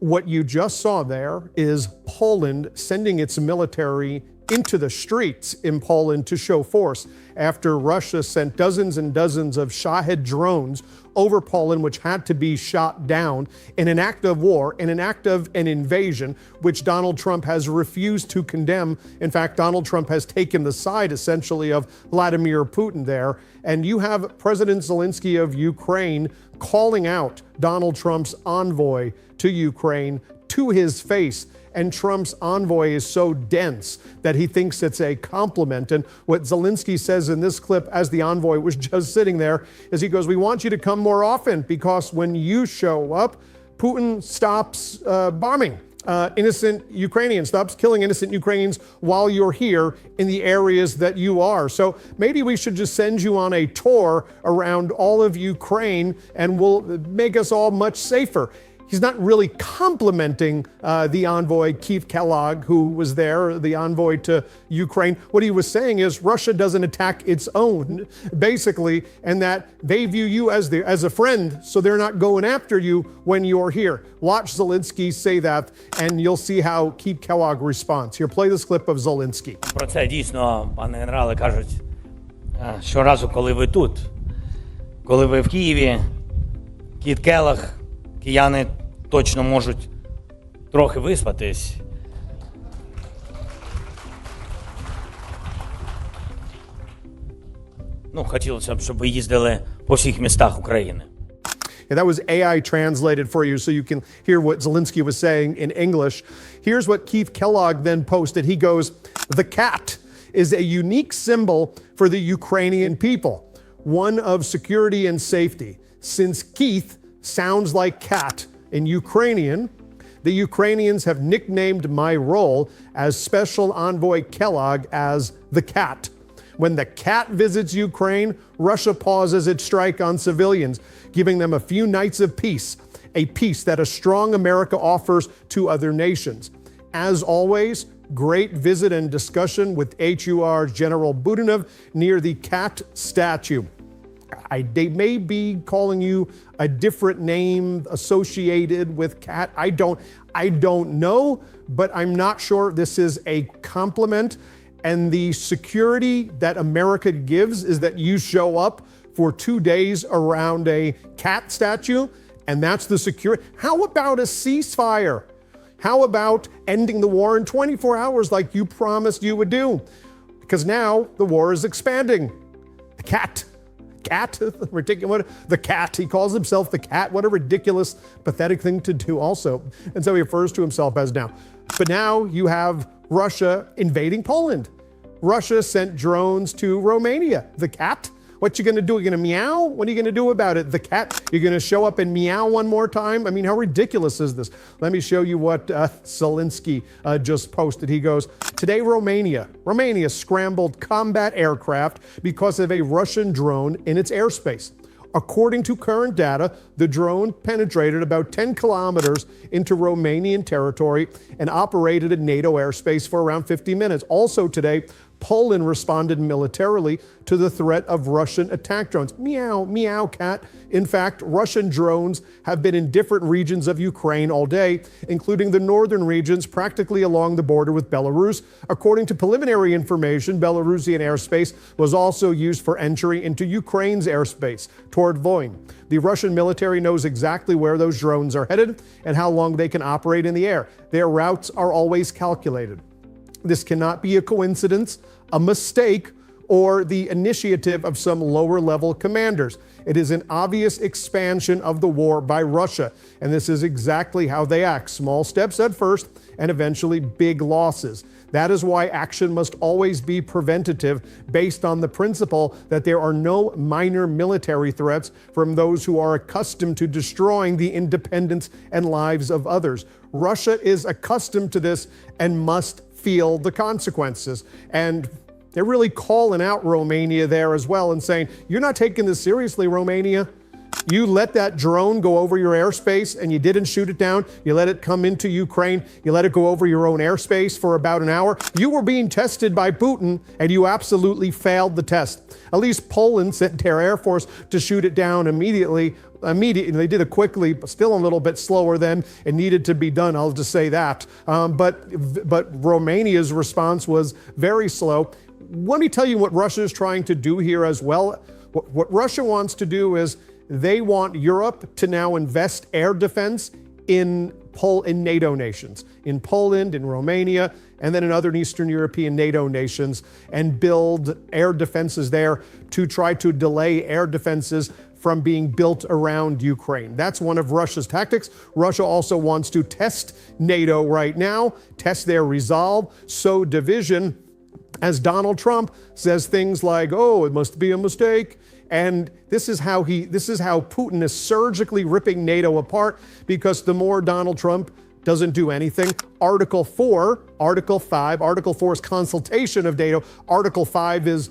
What you just saw there is Poland sending its military into the streets in Poland to show force after Russia sent dozens and dozens of Shahed drones over Poland, which had to be shot down in an act of war, in an act of an invasion, which Donald Trump has refused to condemn. In fact, Donald Trump has taken the side, essentially, of Vladimir Putin there. And you have President Zelenskyy of Ukraine calling out Donald Trump's envoy to Ukraine to his face. And Trump's envoy is so dense that he thinks it's a compliment. And what Zelenskyy says in this clip, as the envoy was just sitting there, is he goes, "We want you to come more often, because when you show up, Putin stops bombing innocent Ukrainians, stops killing innocent Ukrainians while you're here in the areas that you are. So maybe we should just send you on a tour around all of Ukraine, and will make us all much safer." He's not really complimenting the envoy, Keith Kellogg, who was there, the envoy to Ukraine. What he was saying is Russia doesn't attack its own, basically, and that they view you as a friend, so they're not going after you when you're here. Watch Zelenskyy say that, and you'll see how Keith Kellogg responds. Here, play this clip of Zelenskyy. Про це дійсно, пане генерале, кажуть, щоразу, коли ви тут, коли ви в Києві, Кіт Келлог, кияни точно можуть трохи виспатись. Ну, хотілося б, щоб ви їздили по всіх містах України. Yeah, that was AI translated for you so you can hear what Zelenskyy was saying in English. Here's what Keith Kellogg then posted. He goes, "The cat is a unique symbol for the Ukrainian people, one of security and safety. Since Keith sounds like cat in Ukrainian, the Ukrainians have nicknamed my role as Special Envoy Kellogg as the cat. When the cat visits Ukraine, Russia pauses its strike on civilians, giving them a few nights of peace, a peace that a strong America offers to other nations. As always, great visit and discussion with HUR's General Budanov near the cat statue." They may be calling you a different name associated with cat. I don't know, but I'm not sure this is a compliment. And the security that America gives is that you show up for 2 days around a cat statue, and that's the security. How about a ceasefire? How about ending the war in 24 hours like you promised you would do? Because now the war is expanding. The cat, ridiculous. The cat, he calls himself the cat. What a ridiculous, pathetic thing to do also. And so he refers to himself as now. But now you have Russia invading Poland. Russia sent drones to Romania. The cat? What you gonna do? You're gonna meow? What are you gonna do about it? The cat? You're gonna show up and meow one more time? I mean, how ridiculous is this? Let me show you what Zelenskyy just posted. He goes, "Today, Romania scrambled combat aircraft because of a Russian drone in its airspace. According to current data, the drone penetrated about 10 kilometers into Romanian territory and operated in NATO airspace for around 50 minutes. Also today, Poland responded militarily to the threat of Russian attack drones." Meow, meow, cat. In fact, Russian drones have been in different regions of Ukraine all day, including the northern regions practically along the border with Belarus. According to preliminary information, Belarusian airspace was also used for entry into Ukraine's airspace toward Voyn. The Russian military knows exactly where those drones are headed and how long they can operate in the air. Their routes are always calculated. This cannot be a coincidence, a mistake, or the initiative of some lower-level commanders. It is an obvious expansion of the war by Russia, and this is exactly how they act. Small steps at first, and eventually big losses. That is why action must always be preventative, based on the principle that there are no minor military threats from those who are accustomed to destroying the independence and lives of others. Russia is accustomed to this and must feel the consequences. And they're really calling out Romania there as well and saying, "You're not taking this seriously, Romania. You let that drone go over your airspace and you didn't shoot it down. You let it come into Ukraine. You let it go over your own airspace for about an hour. You were being tested by Putin and you absolutely failed the test." At least Poland sent their Air Force to shoot it down immediately. immediately. They did it quickly, but still a little bit slower than it needed to be done. I'll just say that. But Romania's response was very slow. Let me tell you what Russia is trying to do here as well. What Russia wants to do is they want Europe to now invest air defense in NATO nations, in Poland, in Romania, and then in other Eastern European NATO nations, and build air defenses there to try to delay air defenses from being built around Ukraine. That's one of Russia's tactics. Russia also wants to test NATO right now, test their resolve, sow division, as Donald Trump says things like, oh, it must be a mistake. And this is how Putin is surgically ripping NATO apart, because the more Donald Trump doesn't do anything. Article 4 is consultation of NATO. Article 5 is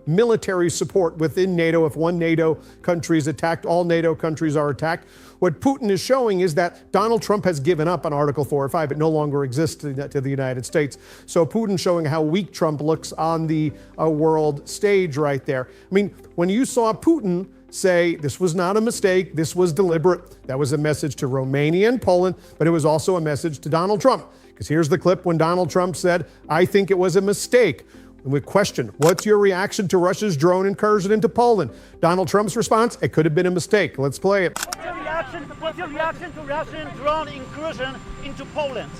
military support within NATO. If one NATO country is attacked, all NATO countries are attacked. What Putin is showing is that Donald Trump has given up on Article 4 or 5. It no longer exists to the United States. So Putin showing how weak Trump looks on the world stage right there. I mean, when you saw Putin say this was not a mistake, this was deliberate, that was a message to Romania and Poland, but it was also a message to Donald Trump. Because here's the clip when Donald Trump said, I think it was a mistake. And we question, what's your reaction to Russia's drone incursion into Poland? Donald Trump's response, it could have been a mistake. Let's play it. What's your reaction to Russian drone incursion into Poland?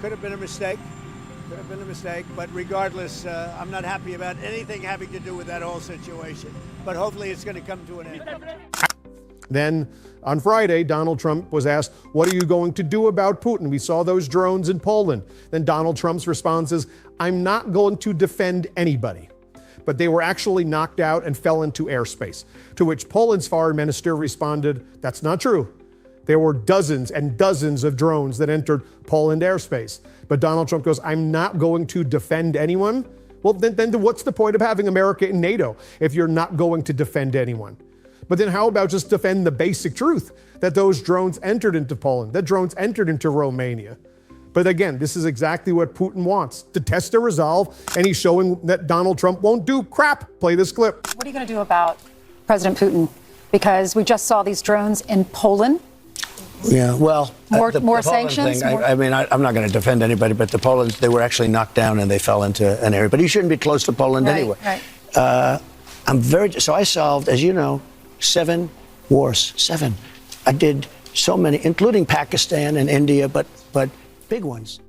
Could have been a mistake. Could have been a mistake, but regardless, I'm not happy about anything having to do with that whole situation. But hopefully it's going to come to an end. Then on Friday, Donald Trump was asked, what are you going to do about Putin? We saw those drones in Poland. Then Donald Trump's response is, I'm not going to defend anybody. But they were actually knocked out and fell into airspace. To which Poland's foreign minister responded, that's not true. There were dozens and dozens of drones that entered Poland airspace. But Donald Trump goes, I'm not going to defend anyone. Well, then what's the point of having America in NATO if you're not going to defend anyone? But then how about just defend the basic truth that those drones entered into Poland, that drones entered into Romania? But again, this is exactly what Putin wants, to test a resolve, and he's showing that Donald Trump won't do crap. Play this clip. What are you going to do about President Putin? Because we just saw these drones in Poland. Yeah, well, more sanctions. Thing, I mean, I'm not going to defend anybody, but the Poland's, they were actually knocked down and they fell into an area. But he shouldn't be close to Poland anyway. Right. So I solved, as you know, 7 wars. 7. I did so many, including Pakistan and India, but big ones.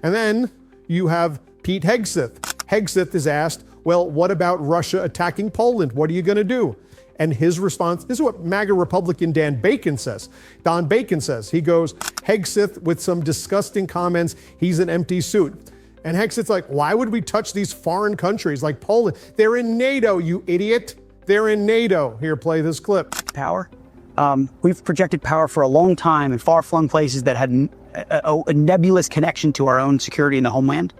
And then you have Pete Hegseth. Hegseth is asked, well, what about Russia attacking Poland? What are you going to do? And his response, this is what MAGA Republican Dan Bacon says. Don Bacon says, he goes, Hegseth with some disgusting comments, he's an empty suit. And Hegseth's like, why would we touch these foreign countries like Poland? They're in NATO, you idiot. They're in NATO. Here, play this clip. Power. We've projected power for a long time in far-flung places that had a nebulous connection to our own security in the homeland.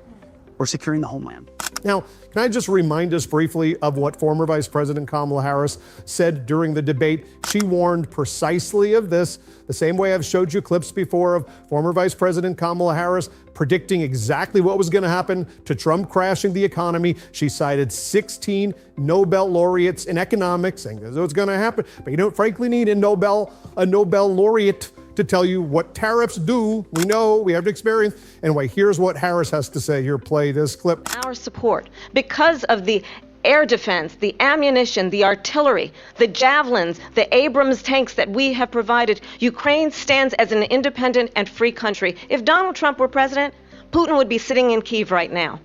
We're securing the homeland. Now, can I just remind us briefly of what former Vice President Kamala Harris said during the debate? She warned precisely of this, the same way I've showed you clips before of former Vice President Kamala Harris predicting exactly what was going to happen to Trump crashing the economy. She cited 16 Nobel laureates in economics, saying this is what's going to happen. But you don't frankly need a Nobel laureate to tell you what tariffs do. We know, we have experience. Anyway, here's what Harris has to say. Here, play this clip. Our support, because of the air defense, the ammunition, the artillery, the javelins, the Abrams tanks that we have provided, Ukraine stands as an independent and free country. If Donald Trump were president, Putin would be sitting in Kyiv right now.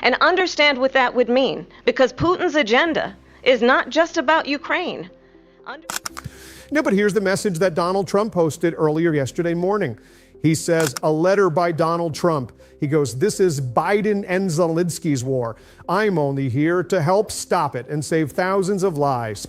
And understand what that would mean, because Putin's agenda is not just about Ukraine. No, but here's the message that Donald Trump posted earlier yesterday morning. He says, a letter by Donald Trump. He goes, this is Biden and Zelensky's war. I'm only here to help stop it and save thousands of lives.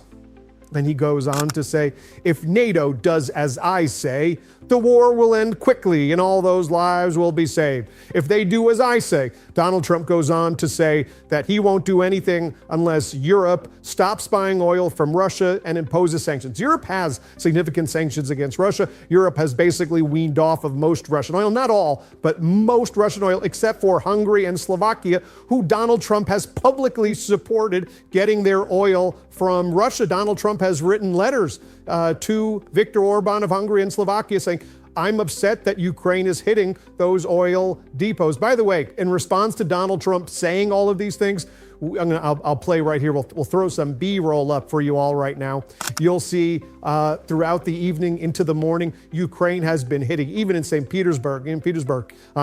Then he goes on to say, if NATO does as I say, the war will end quickly and all those lives will be saved. If they do as I say, Donald Trump goes on to say that he won't do anything unless Europe stops buying oil from Russia and imposes sanctions. Europe has significant sanctions against Russia. Europe has basically weaned off of most Russian oil, not all, but most Russian oil, except for Hungary and Slovakia, who Donald Trump has publicly supported getting their oil from Russia. Donald Trump has written letters to Viktor Orban of Hungary and Slovakia saying, I'm upset that Ukraine is hitting those oil depots. By the way, in response to Donald Trump saying all of these things, I'll play right here. We'll throw some B-roll up for you all right now. You'll see throughout the evening into the morning, Ukraine has been hitting, even in St. Petersburg,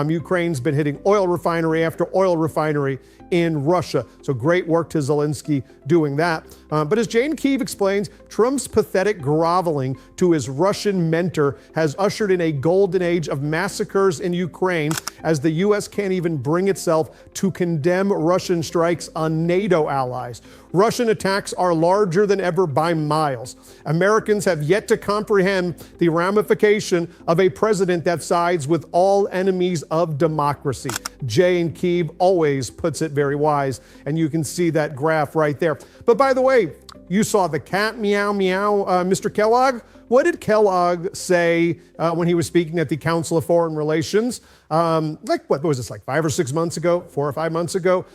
Ukraine's been hitting oil refinery after oil refinery in Russia. So great work to Zelenskyy doing that. But as Jane Keeve explains, Trump's pathetic groveling to his Russian mentor has ushered in a golden age of massacres in Ukraine as the U.S. can't even bring itself to condemn Russian strikes on NATO allies. Russian attacks are larger than ever by miles. Americans have yet to comprehend the ramification of a president that sides with all enemies of democracy. Jane Keeve always puts it very wise, and you can see that graph right there. But by the way, you saw the cat meow meow, Mr. Kellogg. What did Kellogg say when he was speaking at the Council of Foreign Relations? What was this, like 5 or 6 months ago, 4 or 5 months ago?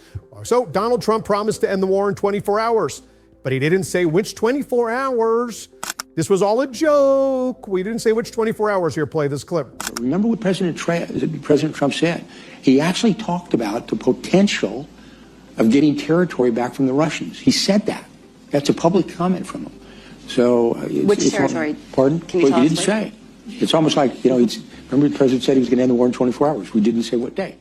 So Donald Trump promised to end the war in 24 hours, but he didn't say which 24 hours. This was all a joke. We didn't say which 24 hours. Here, play this clip. Remember what President Trump said? He actually talked about the potential of getting territory back from the Russians. He said that. That's a public comment from him. So which territory? Pardon? Can you tell he us didn't say. It's almost like, remember the president said he was going to end the war in 24 hours. We didn't say what day.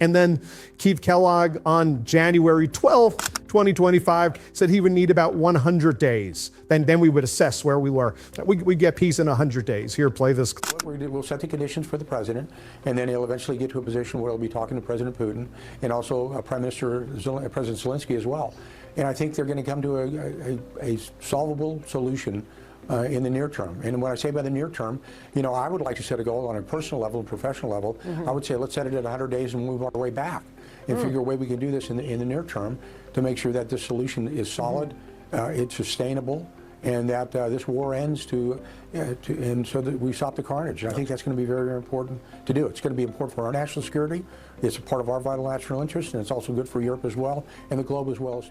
And then Keith Kellogg on January 12th, 2025, said he would need about 100 days. Then we would assess where we were. We get peace in 100 days. Here, play this. We'll set the conditions for the president, and then he'll eventually get to a position where he'll be talking to President Putin and also President Zelenskyy as well. And I think they're going to come to a solvable solution in the near term. And when I say by the near term, I would like to set a goal on a personal level and professional level. I would say let's set it at 100 days and move our way back and figure a way we can do this in the near term to make sure that this solution is solid, it's sustainable, and that this war ends and so that we stop the carnage. And I think that's going to be very, very important to do. It's going to be important for our national security. It's a part of our vital national interest, and it's also good for Europe as well, and the globe as well.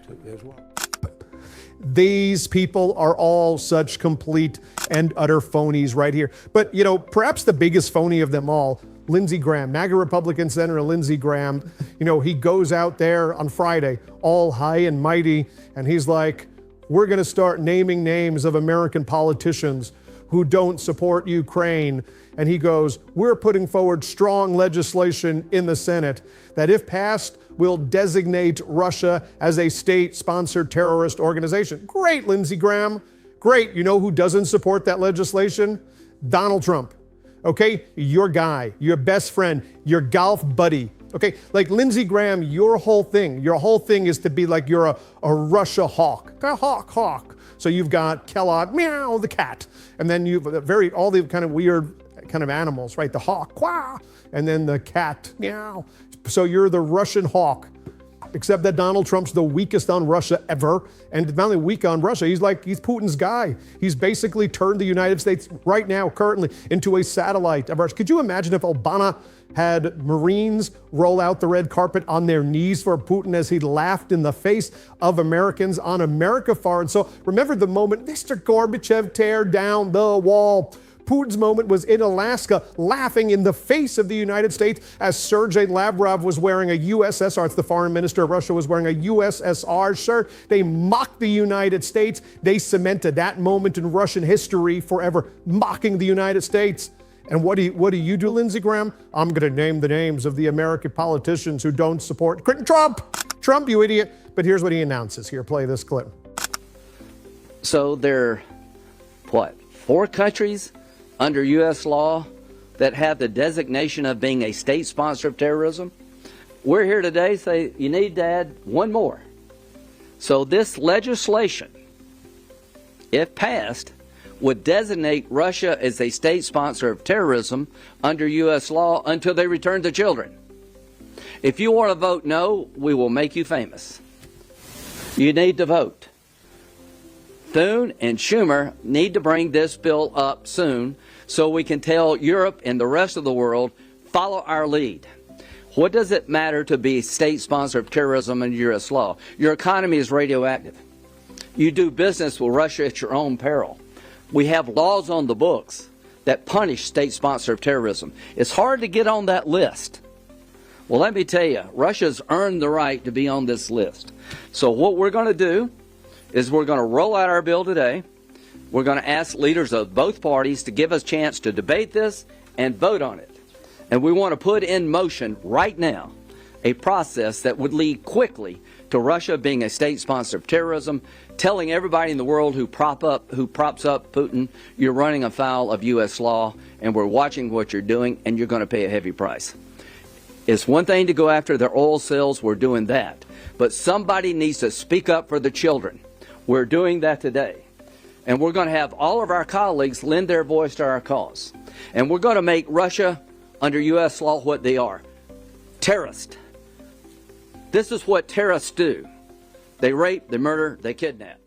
These people are all such complete and utter phonies right here. But, perhaps the biggest phony of them all, Lindsey Graham, MAGA Republican Senator Lindsey Graham, he goes out there on Friday, all high and mighty, and he's like, we're going to start naming names of American politicians who don't support Ukraine. And he goes, we're putting forward strong legislation in the Senate that if passed, will designate Russia as a state-sponsored terrorist organization. Great, Lindsey Graham. Great. You know who doesn't support that legislation? Donald Trump. Okay? Your guy, your best friend, your golf buddy. Okay? Like Lindsey Graham, your whole thing is to be like you're a Russia hawk. A hawk. So you've got Kellogg, meow, the cat. And then you've all the kind of weird kind of animals, right? The hawk, quah, and then the cat, meow. So you're the Russian hawk, except that Donald Trump's the weakest on Russia ever. And not only weak on Russia, he's Putin's guy. He's basically turned the United States right now, currently, into a satellite of Russia. Could you imagine if Obama had Marines roll out the red carpet on their knees for Putin as he laughed in the face of Americans on America Far? And so remember the moment, Mr. Gorbachev, tear down the wall. Putin's moment was in Alaska, laughing in the face of the United States as Sergei Lavrov was wearing a USSR, it's the foreign minister of Russia, was wearing a USSR shirt. They mocked the United States. They cemented that moment in Russian history forever, mocking the United States. And what do you do, Lindsey Graham? I'm going to name the names of the American politicians who don't support Trump, you idiot. But here's what he announces. Here, play this clip. So there are, 4 countries under U.S. law that have the designation of being a state sponsor of terrorism. We're here today to say you need to add 1 more. So this legislation, if passed, would designate Russia as a state sponsor of terrorism under U.S. law until they return the children. If you want to vote no, we will make you famous. You need to vote. Thune and Schumer need to bring this bill up soon so we can tell Europe and the rest of the world, follow our lead. What does it matter to be a state sponsor of terrorism under U.S. law? Your economy is radioactive. You do business with Russia at your own peril. We have laws on the books that punish state sponsor of terrorism. It's hard to get on that list. Well, let me tell you, Russia's earned the right to be on this list. So what we're going to do is we're going to roll out our bill today. We're going to ask leaders of both parties to give us a chance to debate this and vote on it. And we want to put in motion right now a process that would lead quickly to Russia being a state sponsor of terrorism, telling everybody in the world who props up Putin, you're running afoul of U.S. law, and we're watching what you're doing, and you're going to pay a heavy price. It's one thing to go after their oil sales. We're doing that. But somebody needs to speak up for the children. We're doing that today. And we're going to have all of our colleagues lend their voice to our cause. And we're going to make Russia, under U.S. law, what they are. Terrorists. This is what terrorists do. They rape, they murder, they kidnap.